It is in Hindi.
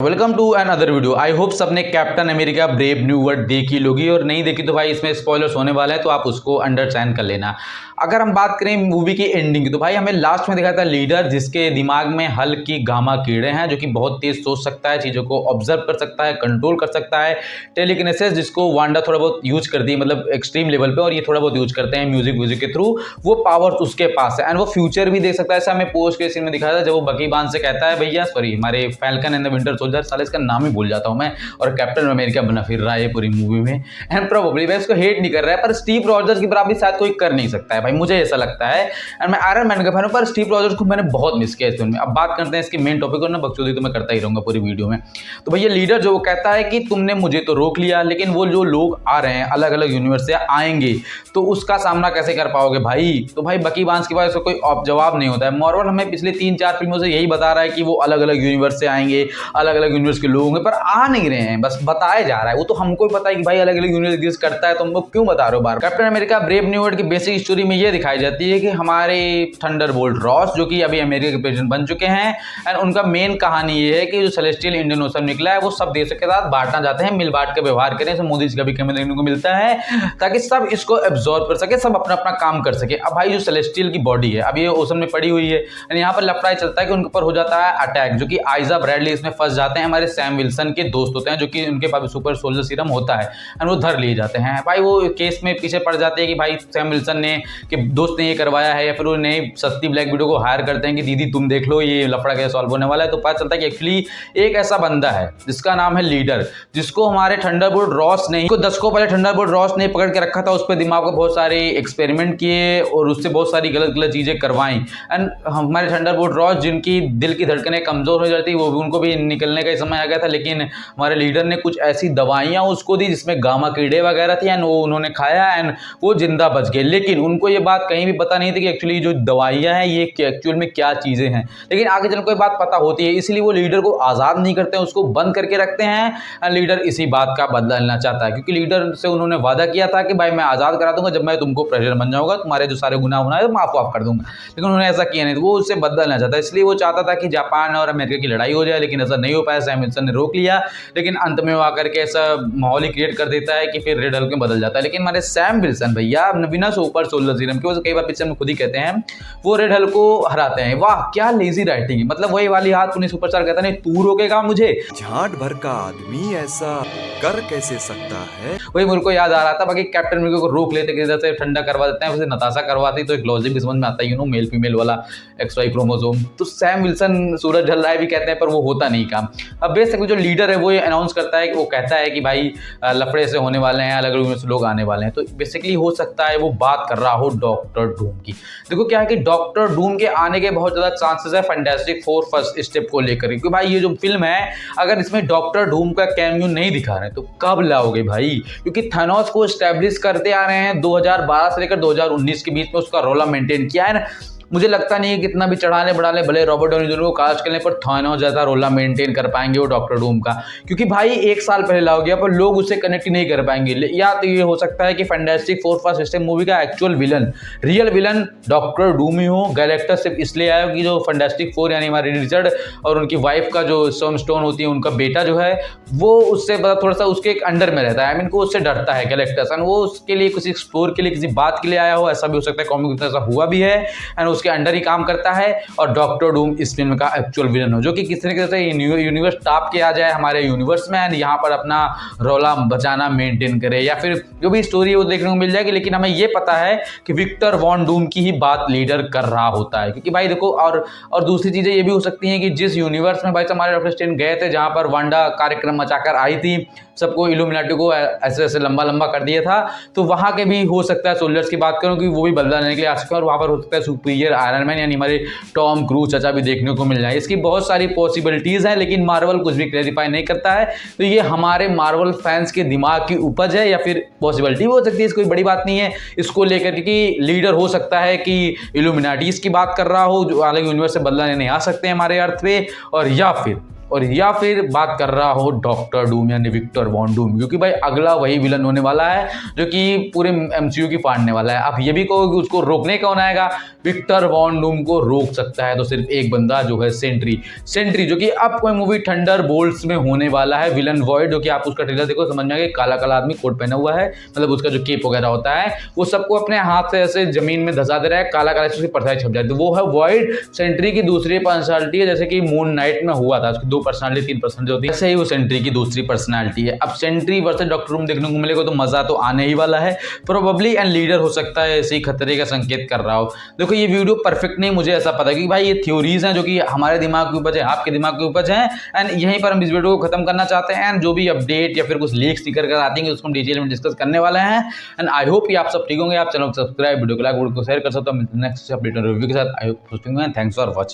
Welcome to another video. I hope सबने Captain America Brave New World देखी लोगी, और नहीं देखी तो भाई इसमें स्पॉयलर्स होने वाले हैं, तो आप उसको अंडरस्टैंड कर लेना। अगर हम बात करें मूवी की एंडिंग की, तो भाई हमें लास्ट में दिखाया था लीडर जिसके दिमाग में हल्क की गामा कीड़े हैं, जो कि बहुत तेज सोच सकता है, चीज़ों को ऑब्जर्व कर सकता है, कंट्रोल कर सकता है। टेलीकिनेसिस जिसको वांडा थोड़ा बहुत यूज करती है, मतलब एक्सट्रीम लेवल पे, और ये थोड़ा बहुत यूज करते हैं म्यूजिक के थ्रू। वो पावर उसके पास है एंड वो फ्यूचर भी देख सकता है। ऐसा हमें पोस्ट के सीन में दिखाया था जब वो बकी बान से कहता है, भैया सॉरी हमारे falcon and the winter soldier, साले इसका नाम ही भूल जाता हूं मैं, और कैप्टन अमेरिका बना फिर रहा है पूरी मूवी में। एंड प्रोबेबली मैं इसको हेट नहीं कर रहा है, पर स्टीव रॉजर्स की बराबरी शायद कोई कर नहीं सकता है भाई, मुझे ऐसा लगता है। एंड मैं आयरन मैन का फैन हूं, पर स्टीव रॉजर्स को मैंने बहुत मिस किया इस फिल्म में। अब बात करते हैं इसके मेन टॉपिक और ना, बकचोदी तो मैं करता ही रहूंगा पूरी वीडियो में। तो भैया लीडर जो वो कहता है कि तुमने मुझे तो रोक लिया, लेकिन वो जो लोग आ रहे हैं अलग अलग यूनिवर्स से आएंगे, तो उसका सामना कैसे कर पाओगे भाई? तो भाई बकी बांस के पास इसका कोई जवाब नहीं होता है। मार्वल हमें पिछले 3-4 फिल्मों से यही बता रहा है कि वो अलग अलग यूनिवर्स से आएंगे, अलग अलग यूनिवर्स के लोग होंगे, पर आ नहीं रहे हैं, बस बताया जा रहा है। वो तो हमको ही पता है कि भाई अलग अलग यूनिवर्स एग्जिस्ट करता है, तो हम लोग क्यों बता रहे हो बार? Captain America Brave New World की बेसिक स्टोरी में ये दिखाई जाती है कि हमारे थंडरबोल्ट रॉस, जो कि अभी अमेरिका के प्रेसिडेंट बन चुके हैं, एंड उनका मेन कहानी ये है कि जो सेलेस्टियल इंडियन ओशन निकला है वो सब देशों के साथ बांटना चाहते हैं, मिल बांट के व्यवहार करें। इसमें मोदी जी का भी कमेंट देखने को मिलता है, ताकि सब इसको एब्जॉर्ब कर सके, सब अपना अपना काम कर सके। अब भाई जो सेलेस्टियल की बॉडी है अब ये ओशन में पड़ी हुई है, यहाँ पर लफड़ा चलता है कि उनके ऊपर हो जाता है अटैक, जो कि आइजा ब्रैडली इसमें फंस जाते हैं। हमारे सैम विल्सन के दोस्त होते हैं, जो कि उनके पास सुपर सोल्जर सीरम होता है, एंड वो धर लिए जाते हैं। भाई वो केस में पीछे पड़ जाते हैं कि भाई सैम विल्सन ने कि दोस्त ने ये करवाया है, या फिर उन्हें सस्ती ब्लैक विडो को हायर करते हैं कि दीदी तुम देख लो ये लफड़ा कैसे सॉल्व होने वाला है। तो पता चलता है कि एक्चुअली एक ऐसा बंदा है जिसका नाम है लीडर, जिसको हमारे थंडरबोल्ट रॉस ने, दशकों पहले थंडरबोल्ट रॉस ने पकड़ के रखा था। उस पर दिमाग को बहुत सारे एक्सपेरिमेंट किए और उससे बहुत सारी गलत गलत चीजें करवाई। एंड हमारे थंडरबोल्ट रॉस जिनकी दिल की धड़कनें कमजोर हो जाती, वो भी उनको भी निकलने का समय आ गया था, लेकिन हमारे लीडर ने कुछ ऐसी दवाइयां उसको दी जिसमें गामा कीड़े वगैरह थी, एंड वो उन्होंने खाया एंड वो जिंदा बच गए। लेकिन उनको ये बात कहीं भी पता नहीं थी कि एक्चुअली जो दवाइयां हैं ये एक्चुअल में क्या चीजें हैं। लेकिन आगे चल कोई बात पता होती है, इसलिए वो लीडर को आजाद नहीं करते हैं, उसको बंद करके रखते हैं। एंड लीडर इसी बात का बदला लेना चाहता है, क्योंकि लीडर से उन्होंने वादा किया था कि भाई मैं आजाद करा दूंगा जब मैं तुमको प्रेसिडेंट बन जाऊंगा, तुम्हारे जो सारे गुनाह होना है माफ कर दूंगा। लेकिन उन्होंने ऐसा किया नहीं, तो वो उससे बदला लेना चाहता है। इसलिए वो चाहता था कि जापान और अमेरिका की लड़ाई हो जाए, लेकिन ऐसा नहीं हो पाया। सैम विल्सन ने रोक लिया, लेकिन अंत में वो आकर के ऐसा माहौल ही क्रिएट कर देता है कि फिर रेड हल्क में बदल जाता है। लेकिन हमारे सैम विल्सन भैया बिना सुपर सोलर सीरम के, वो कई बार पिक्चर में खुद ही कहते हैं, वो रेड हल्क को हराते हैं। वाह क्या लेजी राइटिंग है, मतलब वही वाली हाथ पुलिस सुपरस्टार कहता नहीं तू रोकेगा मुझे, झाट भर का आदमी ऐसा कर कैसे सकता है। वही मेरे को याद आ रहा था। बाकी कैप्टन अमेरिका को रोक लेते किसी तरह से, ठंडा करवा देते हैं, उसे नताशा करवाती, तो एक लॉजिक भी समझ में आता है, मेल फीमेल वाला XY क्रोमोसोम। तो सैम विल्सन सूरज ढल रहा है भी कहते हैं, पर वो होता नहीं काम। अब बेसिकली जो लीडर है वो ये अनाउंस करता है कि वो कहता है कि भाई लफड़े से होने वाले हैं, अलग अलग लोग आने वाले हैं। तो बेसिकली हो सकता है वो बात कर रहा हो डॉक्टर डूम की। देखो क्या है कि डॉक्टर डूम के आने के बहुत ज्यादा चांसेस है फैंटास्टिक फोर फर्स्ट स्टेप को लेकर, क्योंकि भाई ये जो फिल्म है अगर इसमें डॉक्टर डूम का कैमियो नहीं दिखा रहे तो कब लाओगे भाई? क्योंकि थानोस को एस्टैब्लिश करते आ रहे हैं 2012 से लेकर 2019 के बीच में, उसका रोल मेंटेन किया है ना। मुझे लगता नहीं है कितना भी चढ़ाने बढ़ाने भले रॉबर्ट डाउनी जूनियर को कास्ट करने पर थानोस जैसा रोला मेंटेन कर पाएंगे वो डॉक्टर डूम का, क्योंकि भाई 1 साल पहले लाओ गया पर लोग उससे कनेक्ट नहीं कर पाएंगे। या तो ये हो सकता है कि Fantastic Four First step movie का actual villain, real villain Doctor Doom ही हो। गैलेक्टस सिर्फ इसलिए आया कि जो फैंटास्टिक फोर यानी हमारे रिचर्ड और उनकी वाइफ का जो स्टोन होती है, उनका बेटा जो है वो उससे थोड़ा सा उसके अंडर में रहता है, आई मीन को उससे डरता है गैलेक्टस, एंड वो उसके लिए किसी एक्सप्लोर के लिए किसी बात के लिए आया हो, ऐसा भी हो सकता है। कॉमिक में ऐसा हुआ भी है, एंड उसके अंडर ही काम करता है। और डॉक्टर डूम इस फिल्म का एक्चुअल विलन हो, जो कि किसी न किसी तरह यूनिवर्स टॉप के आ जाए हमारे यूनिवर्स में, एंड यहाँ पर अपना रोला बचाना मेंटेन करे, या फिर जो भी स्टोरी है वो देखने को मिल जाएगी। लेकिन हमें ये पता है कि विक्टर वॉन डूम की ही बात लीडर कर रहा होता है, क्योंकि भाई देखो और दूसरी चीजें ये भी हो सकती हैं कि जिस यूनिवर्स में भाई हमारे डॉक्टर स्ट्रेंज गए थे, जहां पर वांडा कार्यक्रम मचाकर आई थी, सबको इल्यूमिनाटी को ऐसे ऐसे लंबा लंबा कर दिया था, तो वहां के भी हो सकता है सोल्जर्स की बात करूं कि वो भी बदला लेने के लिए आ सकते हैं, और वहां पर हो सकता है सुपीरियर आयरन मैन यानी हमारे टॉम क्रूज चाचा भी देखने को मिल जाए। इसकी बहुत सारी पॉसिबिलिटीज हैं, लेकिन मार्वल कुछ भी क्लैरिफाई नहीं करता है। तो ये हमारे मार्वल फैंस के दिमाग की उपज है, या फिर पॉसिबिलिटी भी हो सकती है, इसकोई बड़ी बात नहीं है इसको लेकर कि लीडर हो सकता है कि इल्यूमिनाटीज की बात कर रहा हो, जो अलग यूनिवर्स से बदला लेने आ सकते हैं हमारे अर्थ पे, और या फिर और या फिर बात कर रहा हो डॉक्टर डूम यानी विक्टर वॉन डूम, क्योंकि भाई अगला वही विलन होने वाला है जो कि पूरे एमसीयू की फाड़ने वाला है। अब ये भी कहो कि उसको रोकने कौन आएगा, विक्टर वॉन डूम को रोक सकता है तो सिर्फ एक बंदा जो है सेंट्री जो कि अब कोई मूवी थंडर बोल्ट्स में होने वाला है। विलन वॉइड, जो कि आप उसका ट्रेलर देखो समझ में आएगा, काला काला आदमी कोट पहना हुआ है, मतलब उसका जो केप वगैरह होता है वो सबको अपने हाथ से ऐसे जमीन में धसा दे रहा है, काला काला उसकी परछाई छप जाती है। वो है वॉइड, सेंट्री की दूसरी पर्सनालिटी है, जैसे कि मून नाइट में हुआ था, उसकी 2 पर्सनालिटी 3 पर्सनालिटी होती है, ऐसे ही वो सेंट्री की दूसरी पर्सनालिटी है। अब सेंट्री वर्सेस डॉक्टर डूम देखने को मिलेगा तो मजा तो आने ही वाला है, प्रोबेबली एंड लीडर हो सकता है ऐसे ही खतरे का संकेत कर रहा हो। देखो ये वीडियो परफेक्ट नहीं, मुझे ऐसा पता है कि भाई ये थ्योरीज हैं जो कि हमारे दिमाग के ऊपर है, आपके दिमाग के ऊपर है, एंड यहीं पर हम इस वीडियो को खत्म करना चाहते हैं। एंड जो भी अपडेट या फिर कुछ लीक्स निकल कर आती हैं उसको हम डिटेल में डिस्कस करने वाले हैं। एंड आई होप कि आप सब ठीक होंगे, आप चैनल को सब्सक्राइब, वीडियो को लाइक, वीडियो को शेयर कर सकते हो। नेक्स्ट अपडेट रिव्यू के साथ I hope, thanks for watching.